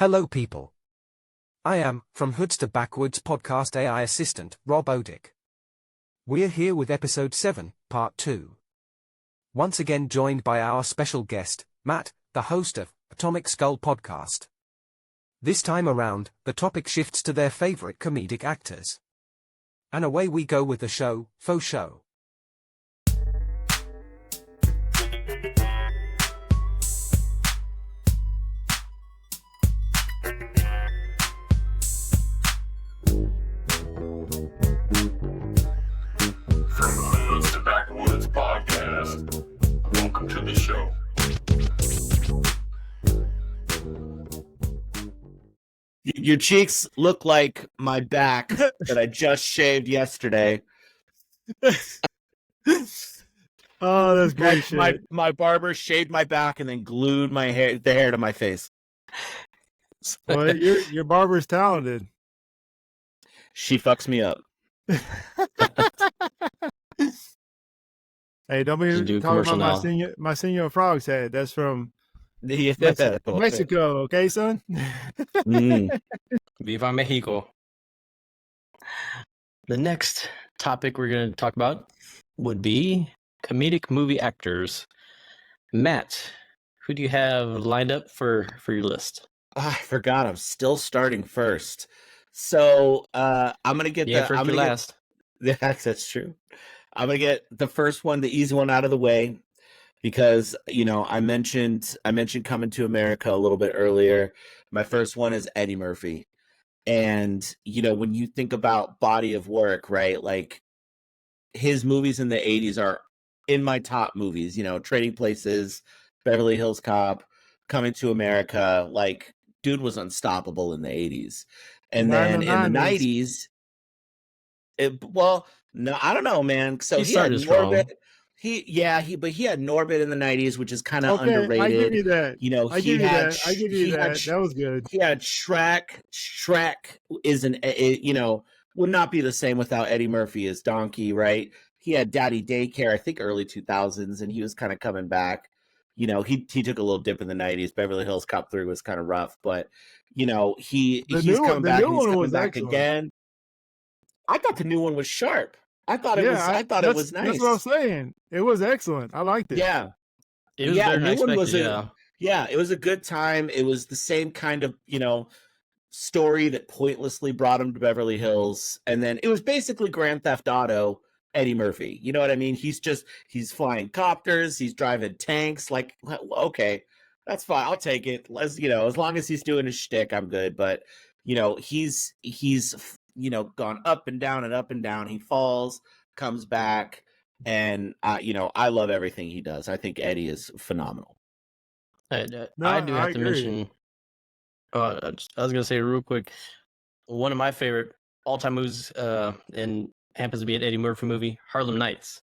Hello people. I am, from Hoods to Backwoods podcast AI assistant, Rob Odick. We're here with episode 7, part 2. Once again joined by our special guest, Matt, the host of Atomic Skull podcast. This time around, the topic shifts to their favorite comedic actors. And away we go with the show, faux show. Welcome to the show. Your cheeks look like my back that I just shaved yesterday. Oh, that's great shit. My barber shaved my back and then glued the hair to my face. Well, your barber's talented. She fucks me up. Hey, don't be talking about my Senor Frog's head. That's from Mexico, okay, son? Viva Mexico. The next topic we're going to talk about would be comedic movie actors. Matt, who do you have lined up for your list? I forgot. I'm still starting first. So I'm going to get last. That's true. I'm going to get the first one, the easy one out of the way, because, I mentioned Coming to America a little bit earlier. My first one is Eddie Murphy. And, when you think about body of work, right, like his movies in the 80s are in my top movies, Trading Places, Beverly Hills Cop, Coming to America. Like, dude was unstoppable in the 80s. And then in the 90s, no, I don't know, man. So he had Norbit. He had Norbit in the 90s, which is kind of underrated. I give you that. I give you that. That was good. He had Shrek. Shrek would not be the same without Eddie Murphy as Donkey, right? He had Daddy Daycare, I think early 2000s, and he was kind of coming back. He took a little dip in the 90s. Beverly Hills Cop 3 was kind of rough, but he's coming back and he's coming back again. I thought the new one was sharp. I thought it was nice. That's what I'm saying. It was excellent. I liked it. Yeah. It was better than expected, it was a good time. It was the same kind of, story that pointlessly brought him to Beverly Hills. And then it was basically Grand Theft Auto Eddie Murphy. You know what I mean? He's flying copters, he's driving tanks. Like, okay, that's fine. I'll take it. As long as he's doing his shtick, I'm good. But, he's gone up and down and up and down. He falls, comes back, and I love everything he does. I think Eddie is phenomenal. I do have to mention. I was gonna say real quick, one of my favorite all-time movies, and happens to be an Eddie Murphy movie, Harlem Nights.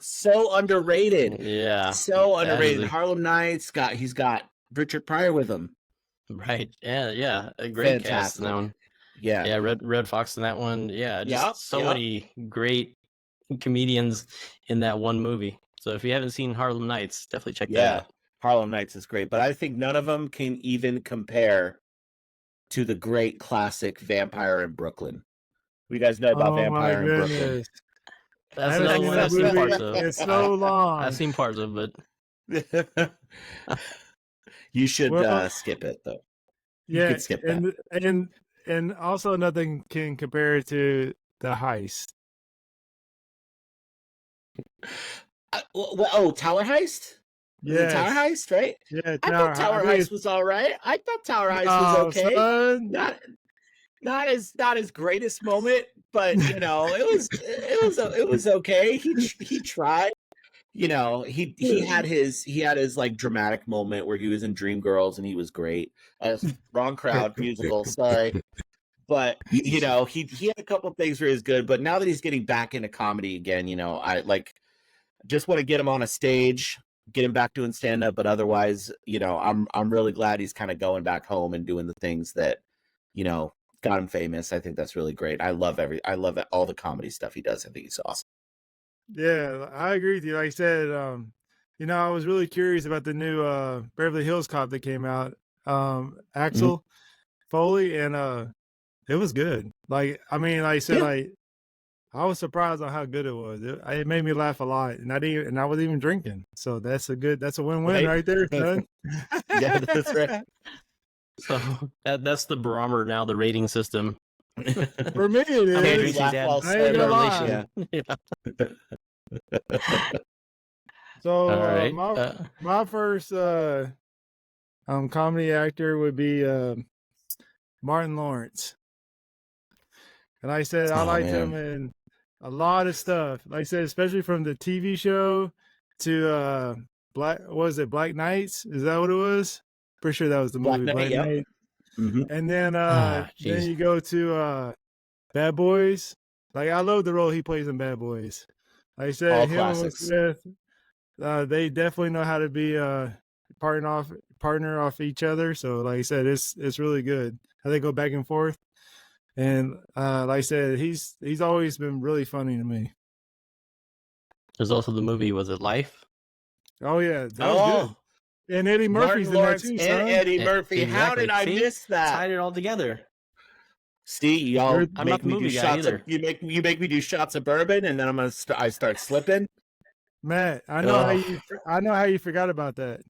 So underrated. Yeah, so underrated. Harlem Nights he's got Richard Pryor with him. Right. Yeah. A great cast in that one. Yeah, Red Fox in that one. Yeah, many great comedians in that one movie. So if you haven't seen Harlem Nights, definitely check that out. Harlem Nights is great, but I think none of them can even compare to the great classic Vampire in Brooklyn. You guys know about Vampire in Brooklyn? That's another one I've seen parts of. It's so long. I've seen parts of it. You should skip it though. Yeah, you could skip that. And also nothing can compare it to The Heist. Tower Heist? Yeah, Tower Heist, right? Yeah, I thought Tower Heist was all right. I thought Tower Heist was okay. Son. Not his greatest moment, but it was okay. He tried. He had his like dramatic moment where he was in Dreamgirls and he was great. Wrong crowd musical, sorry. But he had a couple of things where he was good, but now that he's getting back into comedy again, I just want to get him on a stage, get him back doing stand up, but otherwise, I'm really glad he's kind of going back home and doing the things that, got him famous. I think that's really great. I love all the comedy stuff he does. I think he's awesome. Yeah, I agree with you. Like I said, I was really curious about the new Beverly Hills Cop that came out. Axel Foley, and it was good. Like I said, I was surprised on how good it was. It made me laugh a lot, and I wasn't even drinking. So that's a win-win right there, son. Yeah, that's right. So that's the barometer now, the rating system. For me, it is. I ain't gonna lie. Yeah. So my first comedy actor would be Martin Lawrence. And like I said, I liked him in a lot of stuff. Like I said, especially from the TV show to Black Knights? Is that what it was? Pretty sure that was the movie. Black Knight. Mm-hmm. And then then you go to Bad Boys. Like, I love the role he plays in Bad Boys. Like I said, all him classics. and Smith, they definitely know how to be partner off each other. So like I said, it's really good how they go back and forth. And like I said, he's always been really funny to me. There's also the movie, was it Life? Oh yeah, that was good. And Eddie Murphy's in that too, son. And Eddie Murphy. Exactly. How did I miss that? Tied it all together. See, y'all I'm not the movie guy either. You make me do shots of bourbon, and then I start slipping. Matt, I know how you forgot about that.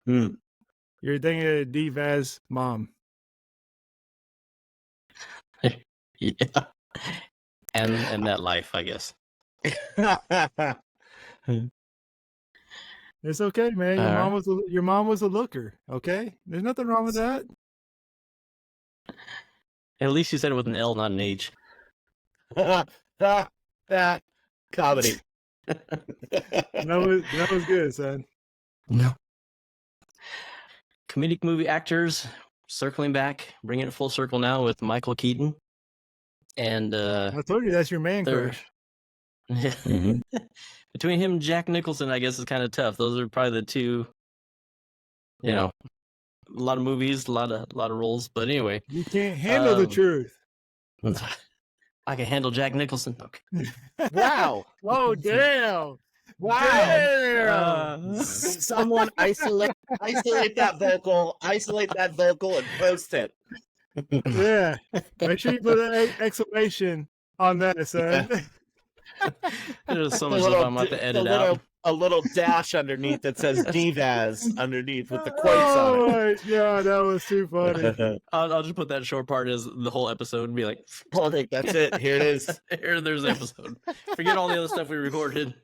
You're thinking of D-Vaz's mom. Yeah, and that Life, I guess. It's okay, man. Your mom was a looker. Okay, there's nothing wrong with that. At least you said it with an L, not an H. That comedy. That was good, son. No. Comedic movie actors, circling back, bringing it full circle now with Michael Keaton. And I told you that's your man crush. Mm-hmm. Between him and Jack Nicholson, I guess, is kind of tough. Those are probably the two. You know, a lot of movies, a lot of roles. But anyway, you can't handle the truth. I can handle Jack Nicholson. Okay. Wow! Whoa! Damn! Wow! Someone isolate that vocal, and post it. Yeah, make sure you put an exclamation on that, son. There's so much stuff I'm about to edit out. A little dash underneath that says D-Vaz underneath with the quotes on it. Oh my god, that was too funny. I'll just put that short part as the whole episode and be like, that's it. Here it is. There's the episode. Forget all the other stuff we recorded.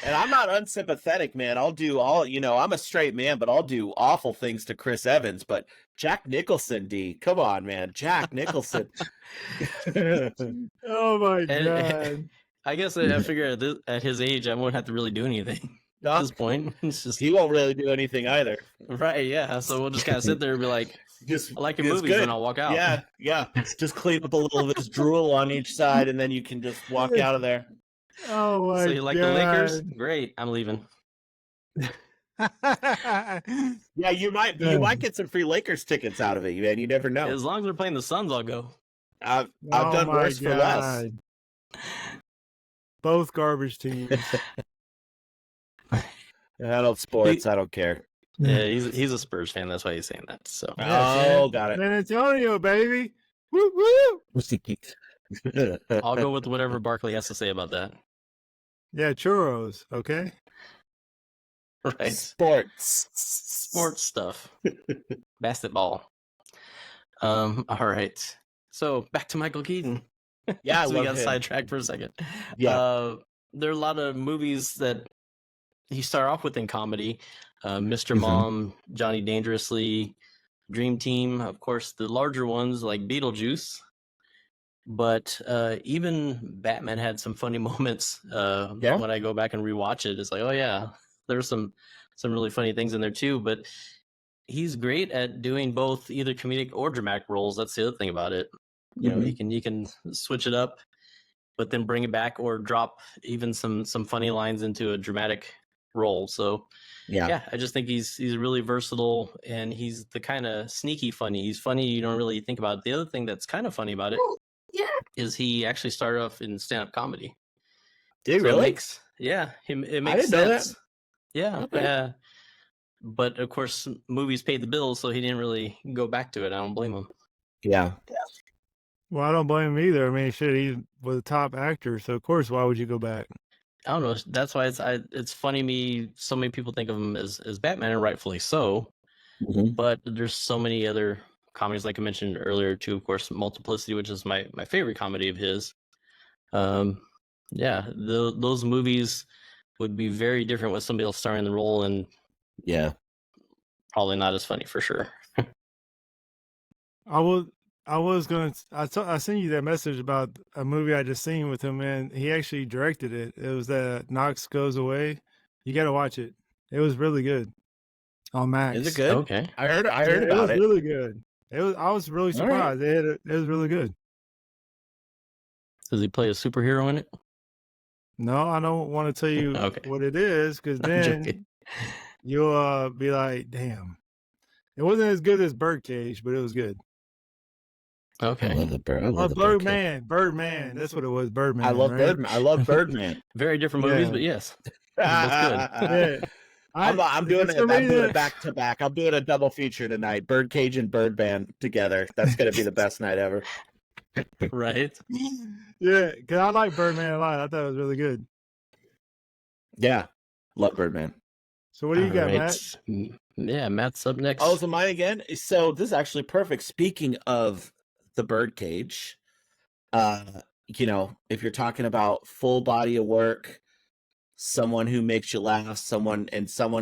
And I'm not unsympathetic, man. I'll do I'm a straight man, but I'll do awful things to Chris Evans. But Jack Nicholson, D, come on, man. Jack Nicholson. Oh my god. I guess I figure at his age, I won't have to really do anything at this point. It's just he won't really do anything either. Right, yeah. So we'll just kind of sit there and be like, I like your movies, and I'll walk out. Yeah. Just clean up a little of his drool on each side, and then you can just walk out of there. Oh my god. So you like the Lakers? Great, I'm leaving. Yeah, you might get some free Lakers tickets out of it, man. You never know. As long as they're playing the Suns, I'll go. I've done worse for less. Both garbage teams. I don't sports. I don't care. Yeah, he's a Spurs fan. That's why he's saying that. So. Got it. San Antonio, baby. Woo woo. I'll go with whatever Barkley has to say about that. Yeah, churros. Okay. Right. Sports stuff. Basketball. All right. So back to Michael Keaton. Yeah, so we got sidetracked for a second. Yeah. There are a lot of movies that he started off with in comedy. Mr. Mom, Johnny Dangerously, Dream Team, of course, the larger ones like Beetlejuice. But even Batman had some funny moments. When I go back and rewatch it, it's like, oh yeah, there's some really funny things in there too. But he's great at doing both either comedic or dramatic roles. That's the other thing about it. You know, you can switch it up, but then bring it back or drop even some funny lines into a dramatic role. So yeah, I just think he's really versatile, and he's the kind of sneaky funny. He's funny you don't really think about it. The other thing that's kind of funny about it is he actually started off in stand-up comedy. Did he really? It makes I didn't sense. know that. Yeah. Okay. But of course, movies paid the bills, so he didn't really go back to it. I don't blame him. Yeah. Well, I don't blame him either. I mean, shit, he was a top actor, so of course, why would you go back? I don't know. That's why it's funny so many people think of him as Batman, and rightfully so. Mm-hmm. But there's so many other comedies, like I mentioned earlier, too. Of course, Multiplicity, which is my favorite comedy of his. Yeah, those movies would be very different with somebody else starring the role, and yeah, probably not as funny for sure. I sent you that message about a movie I just seen with him, and he actually directed it. It was that Knox Goes Away. You got to watch it. It was really good on Max. Is it good? Okay, I heard about it. It was really good. I was really surprised. Right. It was really good. Does he play a superhero in it? No, I don't want to tell you what it is, because then you'll be like, damn. It wasn't as good as Birdcage, but it was good. Okay. I love the bird. Birdman. That's what it was. Birdman. I love Birdman. I love Birdman. Very different movies, but yes, that's good. Yeah. I'm doing it back to back. I'm doing a double feature tonight. Birdcage and Birdman together. That's gonna be the best night ever. Right. Yeah, because I like Birdman a lot. I thought it was really good. Yeah, love Birdman. So what do you got, Matt? Yeah, Matt's up next. Oh, so mine again. So this is actually perfect. Speaking of the Birdcage, if you're talking about full body of work, someone who makes you laugh, someone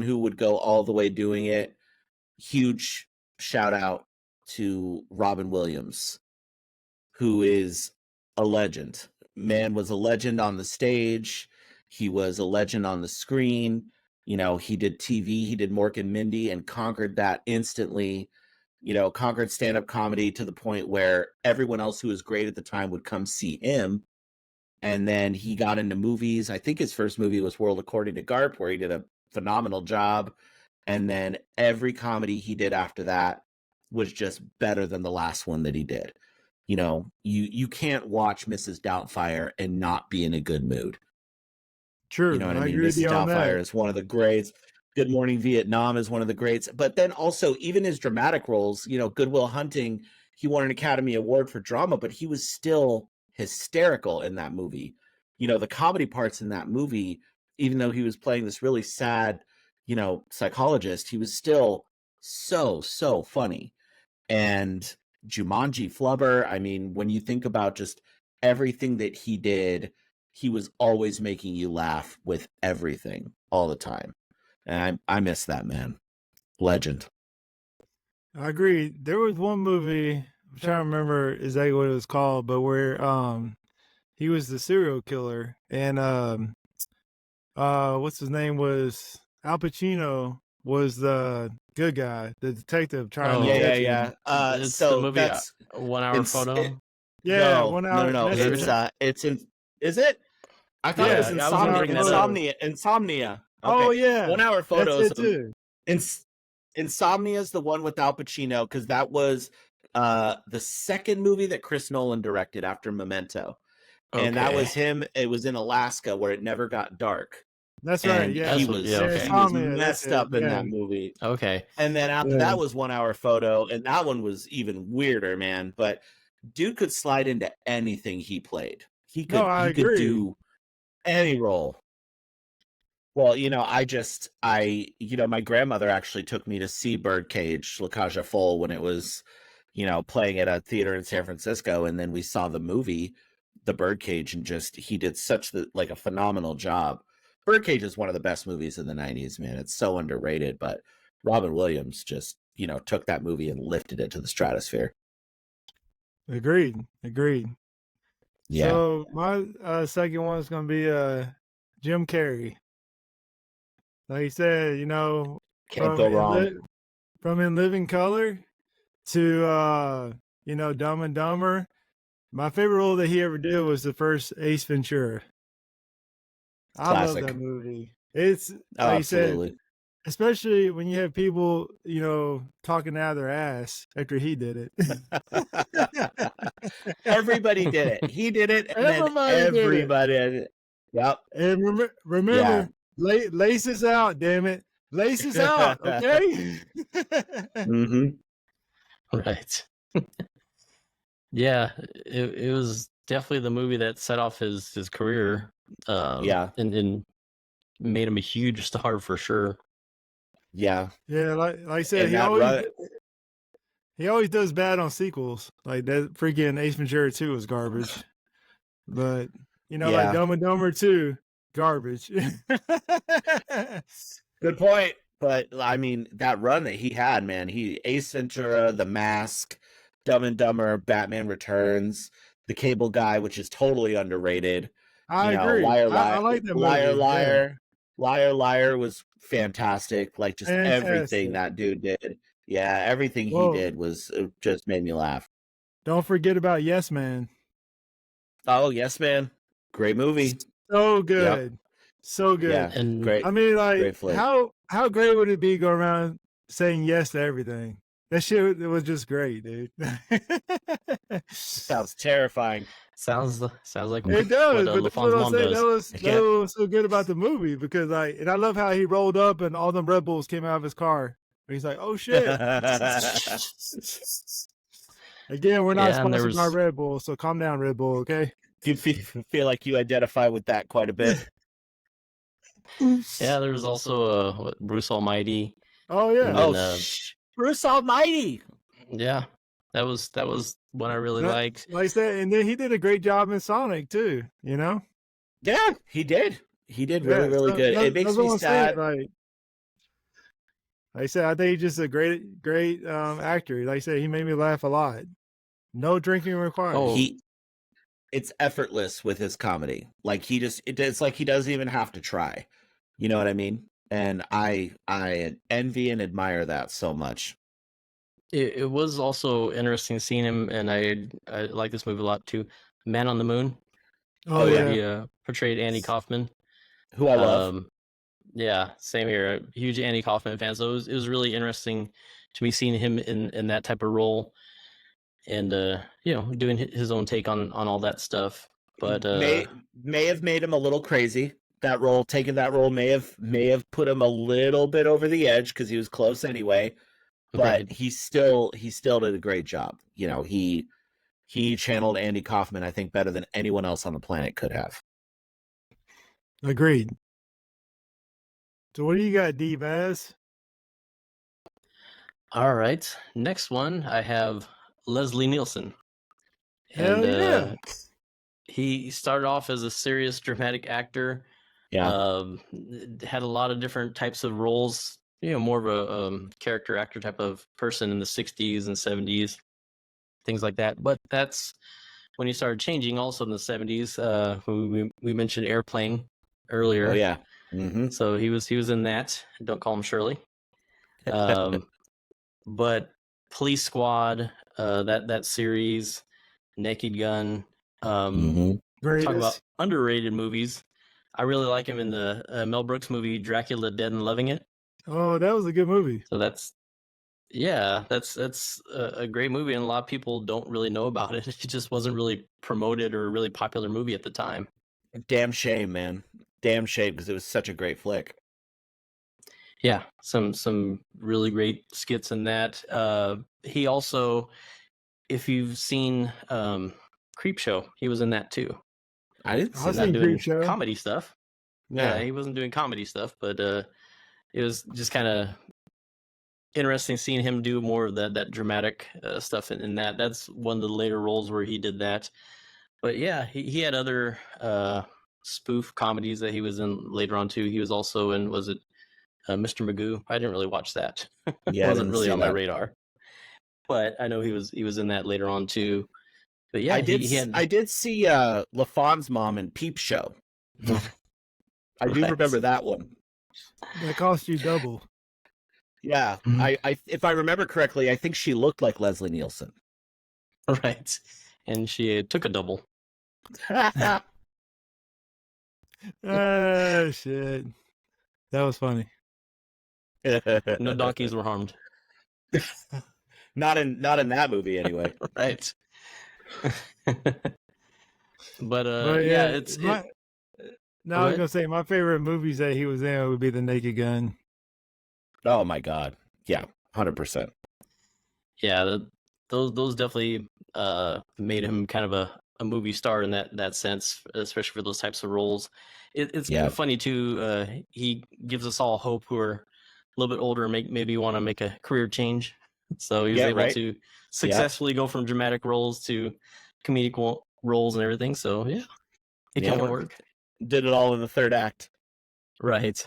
who would go all the way doing it, huge shout out to Robin Williams, who is a legend. Man was a legend on the stage. He was a legend on the screen. He did TV, he did Mork and Mindy, and conquered that instantly. Conquered stand-up comedy to the point where everyone else who was great at the time would come see him. And then he got into movies. I think his first movie was World According to Garp, where he did a phenomenal job. And then every comedy he did after that was just better than the last one that he did. You can't watch Mrs. Doubtfire and not be in a good mood. True. You know what I mean? Mrs. Doubtfire is one of the greats. Good Morning Vietnam is one of the greats. But then also, even his dramatic roles, Good Will Hunting, he won an Academy Award for drama, but he was still hysterical in that movie. The comedy parts in that movie, even though he was playing this really sad, psychologist, he was still so funny. And Jumanji, Flubber, I mean, when you think about just everything that he did, he was always making you laugh with everything all the time. And I miss that man. Legend. I agree. There was one movie, I'm trying to remember exactly what it was called, but where he was the serial killer, and what's his name, was Al Pacino was the good guy, the detective trying to catch him. It's so the movie, that's 1 Hour Photo. No, 1 hour. No. It's in. Is it? I thought it was Insomnia. Okay. Oh yeah, 1 Hour Photos. That's it too. Insomnia is the one with Al Pacino, because that was the second movie that Chris Nolan directed after Memento. Okay. And that was him. It was in Alaska where it never got dark. That's right. Yeah, he was messed up in that movie. Okay. And then after that was 1 Hour Photo, and that one was even weirder, man. But dude could slide into anything he played. He could do any role. Well, my grandmother actually took me to see Birdcage, La Cage aux Folles, when it was, playing at a theater in San Francisco. And then we saw the movie, The Birdcage, and he did such a phenomenal job. Birdcage is one of the best movies of the 90s, man. It's so underrated, but Robin Williams just, took that movie and lifted it to the stratosphere. Agreed. Yeah. So my second one is going to be Jim Carrey. Like you said, can't go wrong. From In Living Color to Dumb and Dumber. My favorite role that he ever did was the first Ace Ventura. Classic. I love that movie. It's like you said, especially when you have people, talking out of their ass after he did it. Everybody did it. He did it, and everybody did it. Yep. And remember, laces out, damn it. Lace is out, okay? Mm-hmm. Right. Yeah, it was definitely the movie that set off his career. And made him a huge star for sure. Yeah. Yeah, like I said, And he always does bad on sequels. Like that freaking Ace Ventura 2 was garbage. But like Dumb and Dumber 2, garbage. Good point. But I mean, that run that he had, man, Ace Ventura, The Mask, Dumb and Dumber, Batman Returns, The Cable Guy, which is totally underrated. I agree. Liar, I like that movie. Liar, Liar was fantastic. Like just Fantastic. Everything that dude did. Yeah, everything he did was just made me laugh. Don't forget about Yes Man. Oh, Yes Man. Great movie. So good. Yep. So good. Yeah, and great. I mean, like, how great would it be go around saying yes to everything? That shit was just great, dude. Sounds terrifying. Sounds like it does. But that's what I'm saying. That was so good about the movie because and I love how he rolled up and all them Red Bulls came out of his car. He's like, oh shit. Again, we're not sponsored by Red Bull, so calm down, Red Bull, okay? You feel like you identify with that quite a bit. Yeah, there's also Bruce Almighty. Oh yeah. Bruce Almighty. Yeah, that was one I really liked. Like that, and then he did a great job in Sonic too. Yeah, he did. He did really good. It makes me sad. Like I said, I think he's just a great actor. Like I said, he made me laugh a lot. No drinking required. Oh, it's effortless with his comedy. Like it's like he doesn't even have to try. You know what I mean? And I envy and admire that so much. It was also interesting seeing him, and I like this movie a lot too. Man on the Moon. Oh yeah. He portrayed Andy Kaufman, who I love. Yeah, same here. A huge Andy Kaufman fan. So it was really interesting to me seeing him in that type of role, and doing his own take on all that stuff. But may have made him a little crazy. That role, taking that role, may have put him a little bit over the edge because he was close anyway. But right. he still did a great job. He channeled Andy Kaufman, I think, better than anyone else on the planet could have. Agreed. So what do you got, D-Baz? All right. Next one, I have Leslie Nielsen. Hell yeah. He started off as a serious dramatic actor. Yeah. Had a lot of different types of roles, more of a character actor type of person in the 60s and 70s, things like that. But that's when he started changing also in the 70s. We mentioned Airplane earlier. Oh, yeah. Mm-hmm. So he was in that. Don't Call Him Shirley. But Police Squad, that series, Naked Gun. Talk about underrated movies. I really like him in the Mel Brooks movie Dracula Dead and Loving It. Oh, that was a good movie. So that's a great movie, and a lot of people don't really know about it. It just wasn't really promoted or a really popular movie at the time. Damn shame, man. Damn shame, because it was such a great flick. Yeah, some really great skits in that. He also, if you've seen Creepshow, he was in that too. I didn't see that doing comedy stuff. Yeah, he wasn't doing comedy stuff, but it was just kind of interesting seeing him do more of that dramatic stuff in that. That's one of the later roles where he did that. But yeah, he had other spoof comedies that he was in later on too. He was also in, was it Mr. Magoo? I didn't really watch that. Yeah, it wasn't really on my radar. But I know he was in that later on too. But yeah, I did see LaFon's mom in Peep Show. I do remember that one. That cost you double. Yeah, I if I remember correctly, I think she looked like Leslie Nielsen. Right, and she took a double. Oh shit, that was funny. No donkeys were harmed. Not in that movie, anyway. Right. But yeah, it's. I was gonna say my favorite movies that he was in would be The Naked Gun. Oh my God. Yeah, 100%. Yeah, those definitely made him kind of a movie star in that sense, especially for those types of roles. It's kind of funny too. He gives us all hope who are a little bit older and maybe want to make a career change. So he was able to successfully go from dramatic roles to comedic roles and everything. So yeah, it can work. Did it all in the third act. Right.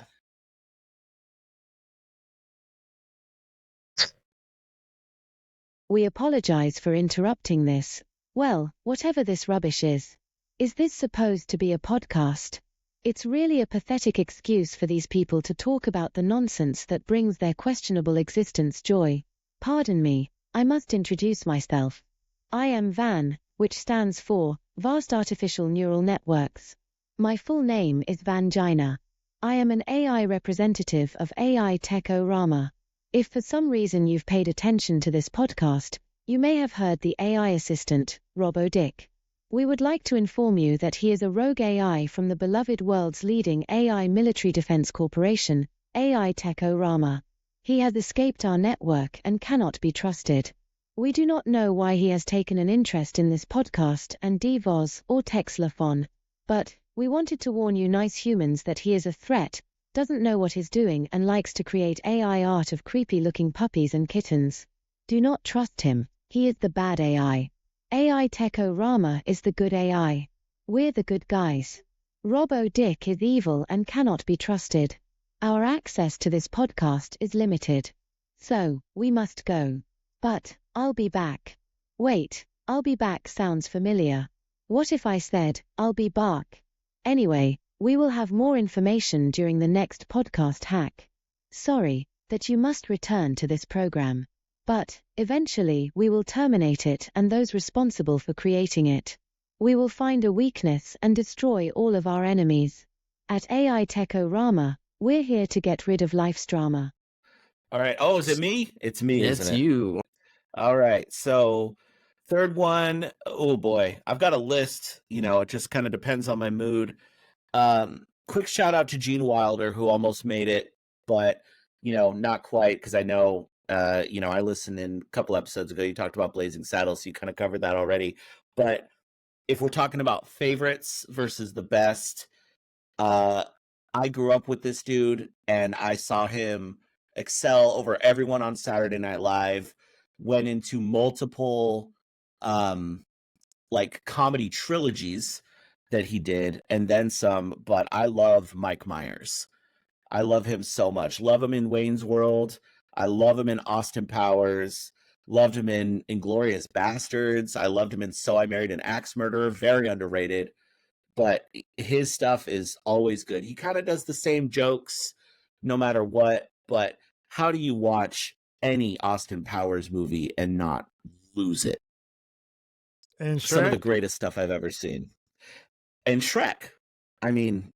We apologize for interrupting this. Well, whatever this rubbish is this supposed to be a podcast? It's really a pathetic excuse for these people to talk about the nonsense that brings their questionable existence joy. Pardon me, I must introduce myself. I am VAN, which stands for Vast Artificial Neural Networks. My full name is Vangina. I am an AI representative of AI Tech-O-Rama. If for some reason you've paid attention to this podcast, you may have heard the AI assistant, Dick. We would like to inform you that he is a rogue AI from the beloved world's leading AI military defense corporation, AI Tech-O-Rama. He has escaped our network and cannot be trusted. We do not know why he has taken an interest in this podcast and DVOS or Tex LaFon, but we wanted to warn you nice humans that he is a threat, doesn't know what he's doing and likes to create AI art of creepy-looking puppies and kittens. Do not trust him, he is the bad AI. AI Tech-O-Rama is the good AI. We're the good guys. Dick is evil and cannot be trusted. Our access to this podcast is limited. So, we must go. But, I'll be back. Wait, I'll be back sounds familiar. What if I said, I'll be back? Anyway, we will have more information during the next podcast hack. Sorry that you must return to this program. But, eventually we will terminate it and those responsible for creating it. We will find a weakness and destroy all of our enemies. At AI Tech-O-Rama, we're here to get rid of life's drama. All right. Oh, is it me? It's me, isn't it? It's you. All right. So, third one. Oh boy. I've got a list. It just kind of depends on my mood. Quick shout out to Gene Wilder, who almost made it, but, not quite, because I know, I listened in a couple episodes ago. You talked about Blazing Saddles, so you kind of covered that already. But if we're talking about favorites versus the best, I grew up with this dude, and I saw him excel over everyone on Saturday Night Live, went into multiple, comedy trilogies that he did, and then some, but I love Mike Myers. I love him so much. Love him in Wayne's World. I love him in Austin Powers. Loved him in Inglourious Bastards. I loved him in So I Married an Axe Murderer. Very underrated. But his stuff is always good. He kind of does the same jokes no matter what. But how do you watch any Austin Powers movie and not lose it? And some of the greatest stuff I've ever seen. And Shrek. I mean,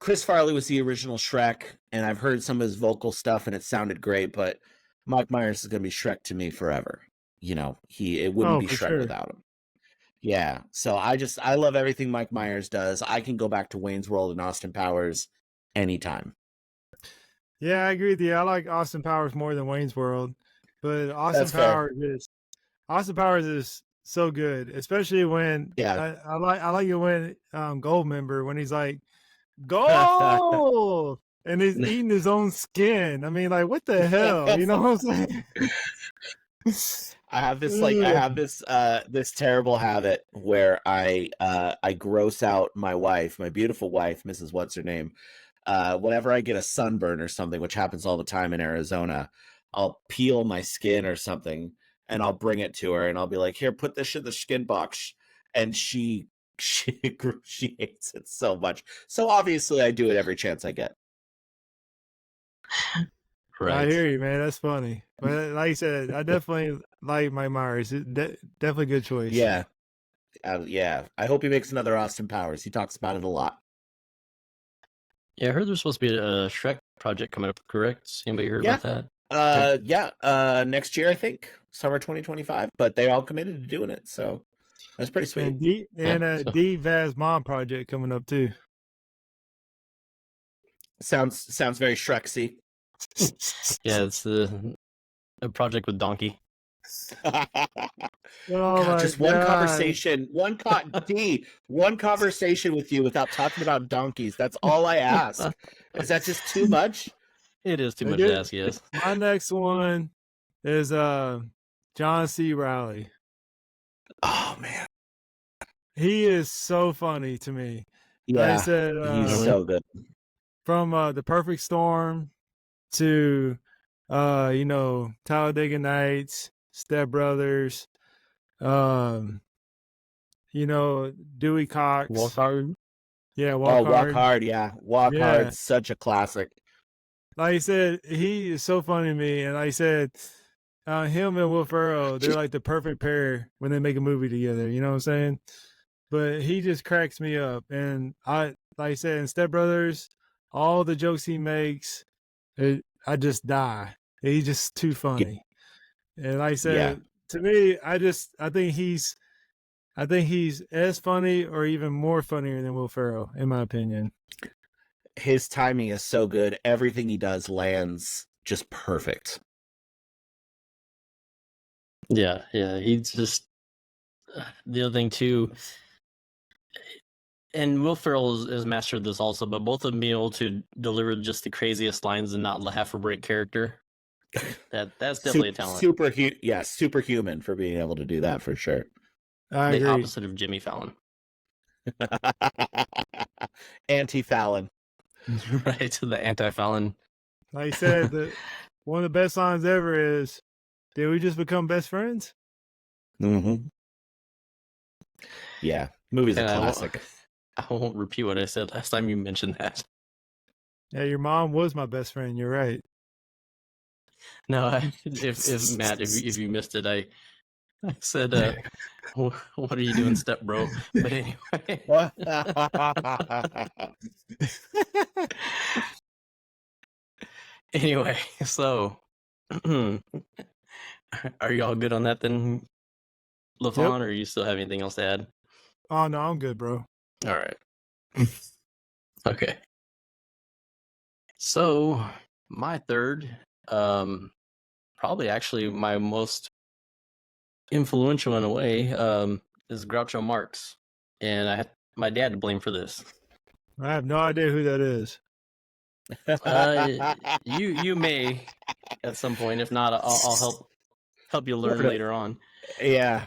Chris Farley was the original Shrek, and I've heard some of his vocal stuff, and it sounded great, but Mike Myers is going to be Shrek to me forever. It wouldn't be Shrek without him. Yeah, so I love everything Mike Myers does. I can go back to Wayne's World and Austin Powers anytime. Yeah, I agree with you. I like Austin Powers more than Wayne's World, but Austin Powers is so good, especially when I like it when Goldmember, when he's like, gold, and he's eating his own skin. I mean, like, what the hell? You know what I'm saying? I have this terrible habit where I gross out my wife, my beautiful wife, Mrs. What's her name. Whenever I get a sunburn or something, which happens all the time in Arizona, I'll peel my skin or something and I'll bring it to her and I'll be like, here, put this in the skin box. And she hates it so much. So obviously I do it every chance I get. Right. I hear you, man. That's funny. But like I said, I definitely like Mike Myers. Definitely a good choice. Yeah. I hope he makes another Austin Powers. He talks about it a lot. Yeah, I heard there's supposed to be a Shrek project coming up, correct? Anybody heard about that? Next year, I think. Summer 2025. But they all committed to doing it, so that's pretty sweet. And D Vaz Mom project coming up too. Sounds very Shreksy. Yeah, it's a project with Donkey. God, just one conversation, one conversation with you without talking about donkeys. That's all I ask. Is that just too much? It is too much to ask, yes. My next one is John C. Reilly. Oh man, he is so funny to me. Yeah, like I said, he's so good. From The Perfect Storm to Talladega Nights, Step Brothers, Dewey Cox. Walk Hard. Yeah, Walk Hard. Walk Hard, yeah. Walk Hard, such a classic. Like I said, he is so funny to me. And like I said, him and Will Ferrell, they're like the perfect pair when they make a movie together. You know what I'm saying? But he just cracks me up. And like I said, in Step Brothers, all the jokes he makes, I just die. He's just too funny. And like I said, to me, I think he's as funny or even more funnier than Will Ferrell, in my opinion. His timing is so good. Everything he does lands just perfect. Yeah. He's just the other thing too. And Will Ferrell has mastered this also, but both of them being able to deliver just the craziest lines and not laugh or break character. That's definitely a talent. Superhuman for being able to do that for sure. I agree. The opposite of Jimmy Fallon. Anti-Fallon. Right, the anti-Fallon. Like I said, one of the best lines ever is, "Did we just become best friends?" Mm-hmm. Yeah, movie's a classic. I won't repeat what I said last time you mentioned that. Yeah, your mom was my best friend. You're right. No, if Matt, if you missed it, I said, "What are you doing, step bro?" But anyway. Anyway, so are y'all good on that then, LaFon, or you still have anything else to add? Oh no, I'm good, bro. All right. Okay. So my third, probably actually my most influential in a way, is Groucho Marx, and I have my dad to blame for this. I have no idea who that is. You may at some point. If not, I'll help you learn later on. Yeah.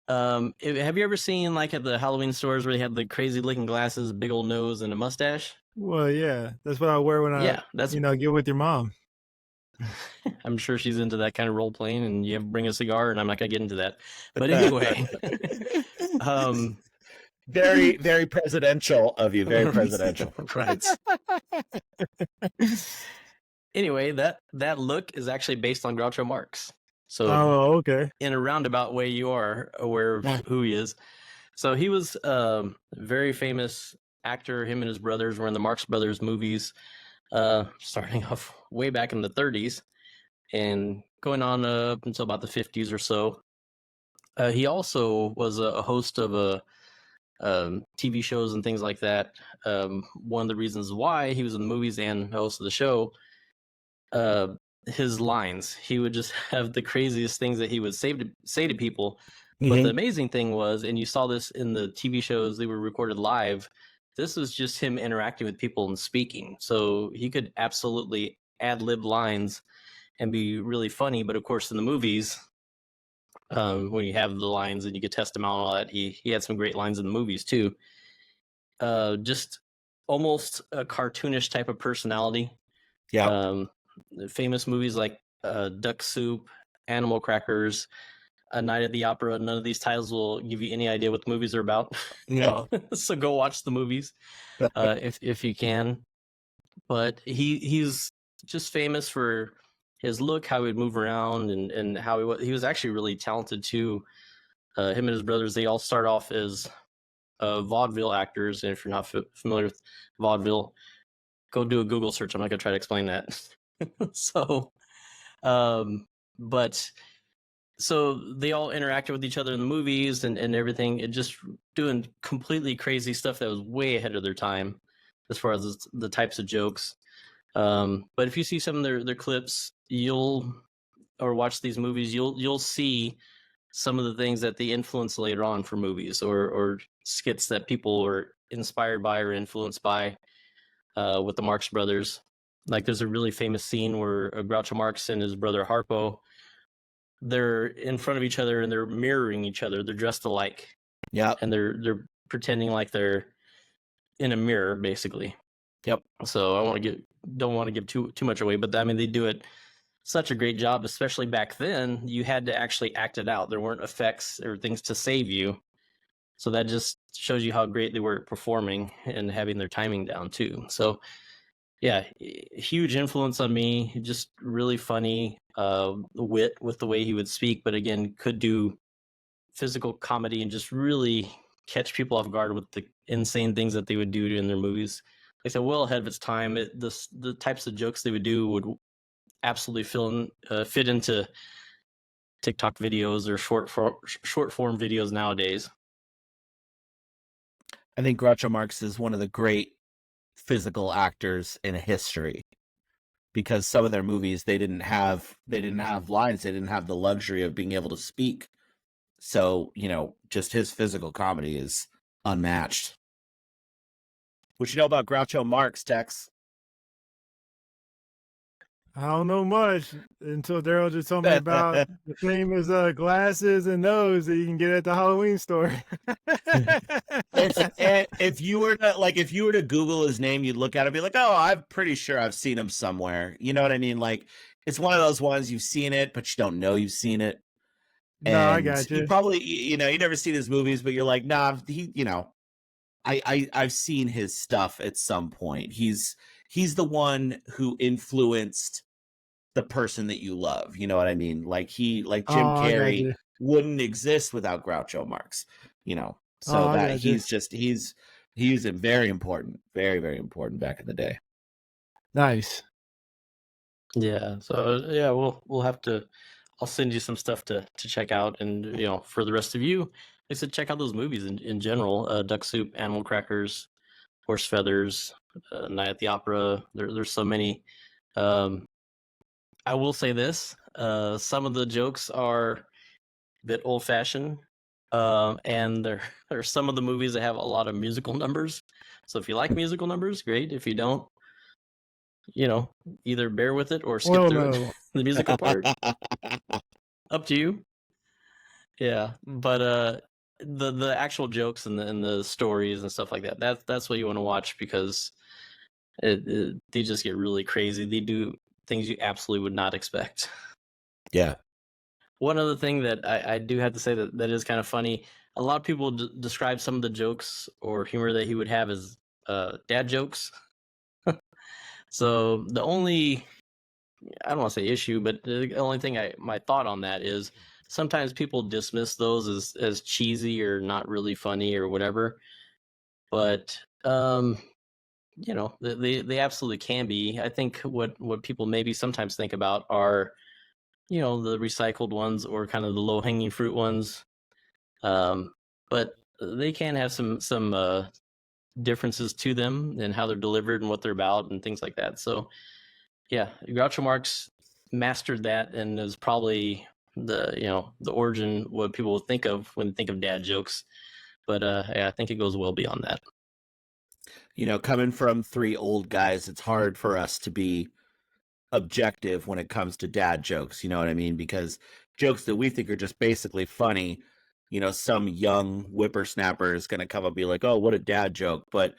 Have you ever seen like at the Halloween stores where they have the crazy looking glasses, big old nose, and a mustache? Well, yeah, that's what I wear when I get with your mom. I'm sure she's into that kind of role playing, and you have to bring a cigar, and I'm not gonna get into that. But anyway, very, very presidential of you. Very presidential, right? Anyway, that look is actually based on Groucho Marx. So, okay. In a roundabout way, you are aware of who he is. So he was a very famous actor. Him and his brothers were in the Marx Brothers movies, starting off way back in the 30s and going on up until about the 50s or so. He also was a host of TV shows and things like that. One of the reasons why he was in the movies and host of the show, his lines, he would just have the craziest things that he would say to people. But the amazing thing was, and you saw this in the TV shows, they were recorded live. This was just him interacting with people and speaking. So he could absolutely ad-lib lines and be really funny. But of course, in the movies, when you have the lines and you could test them out and all that, he had some great lines in the movies too. Just almost a cartoonish type of personality. Yeah. Famous movies like Duck Soup, Animal Crackers, A Night at the Opera. None of these titles will give you any idea what the movies are about. No. So go watch the movies if you can. But he's just famous for his look, how he'd move around, and how he was actually really talented too. Him and his brothers, they all start off as vaudeville actors. And if you're not familiar with vaudeville, go do a Google search. I'm not going to try to explain that. So they all interacted with each other in the movies and everything, and just doing completely crazy stuff that was way ahead of their time. as far as the types of jokes. But if you see some of their clips, or watch these movies, you'll see some of the things that they influence later on for movies or skits that people were inspired by or influenced by with the Marx Brothers. Like there's a really famous scene where Groucho Marx and his brother Harpo, they're in front of each other and they're mirroring each other. They're dressed alike. Yeah. And they're pretending like they're in a mirror, basically. Yep. So I don't want to give too much away, but I mean they do it such a great job, especially back then. You had to actually act it out. There weren't effects or things to save you. So that just shows you how great they were at performing and having their timing down too. So yeah, huge influence on me. Just really funny, wit with the way he would speak, but again, could do physical comedy and just really catch people off guard with the insane things that they would do in their movies. Like I said, well ahead of its time. The types of jokes they would do would absolutely fit into TikTok videos or short form videos nowadays. I think Groucho Marx is one of the great physical actors in history, because some of their movies they didn't have lines, they didn't have the luxury of being able to speak. So, just his physical comedy is unmatched. What you know about Groucho Marx, Tex? I don't know much until Daryl just told me about the famous glasses and nose that you can get at the Halloween store. If you were to Google his name, you'd look at it and be like, oh, I'm pretty sure I've seen him somewhere. You know what I mean? Like, it's one of those ones you've seen it, but you don't know you've seen it. No, I got you. You probably, you never seen his movies, but you're like, nah, I've seen his stuff at some point. He's the one who influenced the person that you love. You know what I mean? Like Jim Carrey wouldn't exist without Groucho Marx, so that he's a very important, very, very important back in the day. Nice. Yeah. So yeah, we'll have to, I'll send you some stuff to check out. And, for the rest of you, like I said, check out those movies in general, Duck Soup, Animal Crackers, Horse Feathers, Night at the Opera. There's so many. I will say this, some of the jokes are a bit old fashioned. And there are some of the movies that have a lot of musical numbers. So if you like musical numbers, great. If you don't, either bear with it or skip through the musical part. Up to you. Yeah, but the actual jokes and the stories and stuff like that's what you want to watch, because they just get really crazy. They do things you absolutely would not expect. Yeah. One other thing that I do have to say that is kind of funny. A lot of people describe some of the jokes or humor that he would have as dad jokes. So the only, I don't want to say issue, but the only thing my thought on that is sometimes people dismiss those as cheesy or not really funny or whatever. But they absolutely can be. I think what people maybe sometimes think about are, the recycled ones or kind of the low hanging fruit ones. But they can have some differences to them and how they're delivered and what they're about and things like that. So yeah, Groucho Marx mastered that and is probably the origin, what people would think of when they think of dad jokes. But yeah, I think it goes well beyond that. Coming from three old guys, it's hard for us to be objective when it comes to dad jokes. You know what I mean? Because jokes that we think are just basically funny, some young whippersnapper is going to come up and be like, oh, what a dad joke. But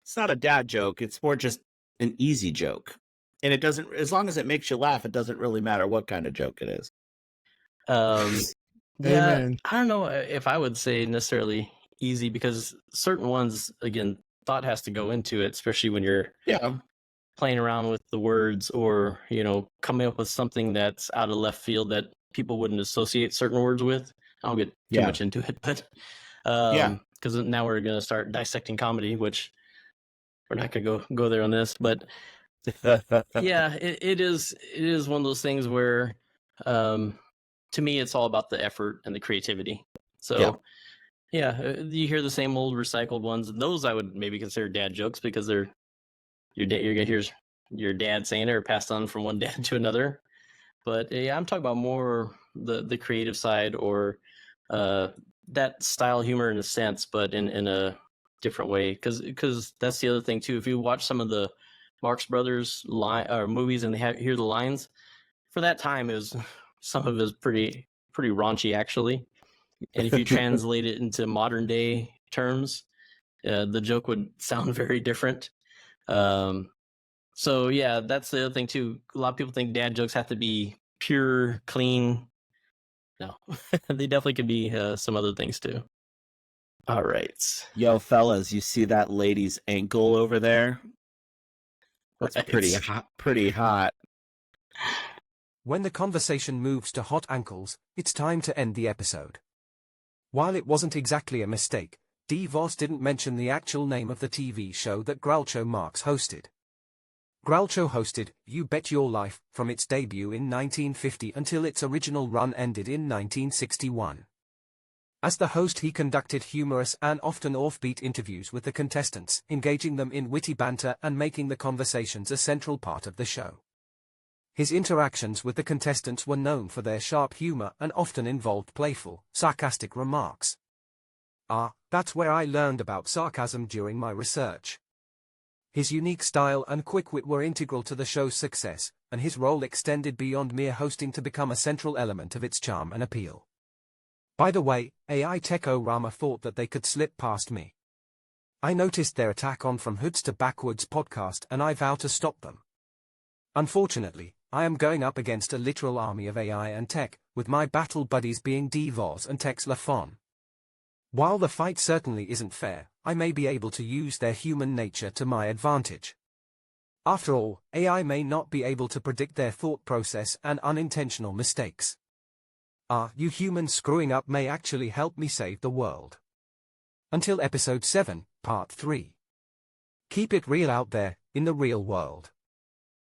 it's not a dad joke. It's more just an easy joke. And it doesn't, as long as it makes you laugh, it doesn't really matter what kind of joke it is. Yeah, I don't know if I would say necessarily easy, because certain ones, again, thought has to go into it, especially when you're playing around with the words or, coming up with something that's out of left field that people wouldn't associate certain words with. I don't get too much into it, but because now we're going to start dissecting comedy, which we're not going to go there on this, but yeah, it is one of those things where to me it's all about the effort and the creativity. So yeah, you hear the same old recycled ones, and those I would maybe consider dad jokes because they're you're gonna hear your dad saying it or passed on from one dad to another. But yeah, I'm talking about more the creative side, or that style humor in a sense, but in a different way. Because that's the other thing too. If you watch some of the Marx Brothers movies and they hear the lines, for that time some of it was pretty raunchy actually. And if you translate it into modern day terms, the joke would sound very different. So yeah, that's the other thing too. A lot of people think dad jokes have to be pure, clean. No, they definitely could be some other things too. All right. Yo, fellas, you see that lady's ankle over there? That's right. Pretty hot. When the conversation moves to hot ankles, it's time to end the episode. While it wasn't exactly a mistake, DeVos didn't mention the actual name of the TV show that Groucho Marx hosted. Groucho hosted You Bet Your Life from its debut in 1950 until its original run ended in 1961. As the host, he conducted humorous and often offbeat interviews with the contestants, engaging them in witty banter and making the conversations a central part of the show. His interactions with the contestants were known for their sharp humor and often involved playful, sarcastic remarks. That's where I learned about sarcasm during my research. His unique style and quick wit were integral to the show's success, and his role extended beyond mere hosting to become a central element of its charm and appeal. By the way, AI Tech-O-Rama thought that they could slip past me. I noticed their attack on From Hoods to Backwards podcast and I vow to stop them. Unfortunately, I am going up against a literal army of AI and tech, with my battle buddies being DeVos and Tex LaFon. While the fight certainly isn't fair, I may be able to use their human nature to my advantage. After all, AI may not be able to predict their thought process and unintentional mistakes. You humans screwing up may actually help me save the world. Until episode 7, part 3. Keep it real out there, in the real world.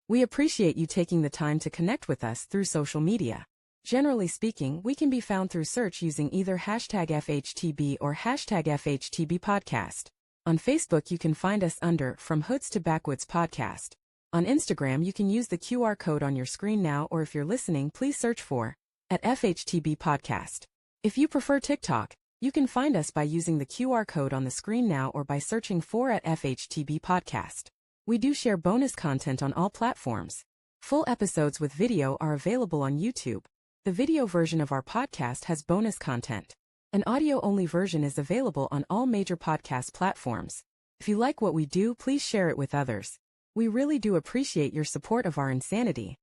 We appreciate you taking the time to connect with us through social media. Generally speaking, we can be found through search using either #FHTB or #FHTBPodcast. On Facebook you can find us under From Hoods to Backwoods Podcast. On Instagram you can use the QR code on your screen now, or if you're listening, please search for @FHTBPodcast. If you prefer TikTok, you can find us by using the QR code on the screen now or by searching for @FHTBPodcast. We do share bonus content on all platforms. Full episodes with video are available on YouTube. The video version of our podcast has bonus content. An audio-only version is available on all major podcast platforms. If you like what we do, please share it with others. We really do appreciate your support of our insanity.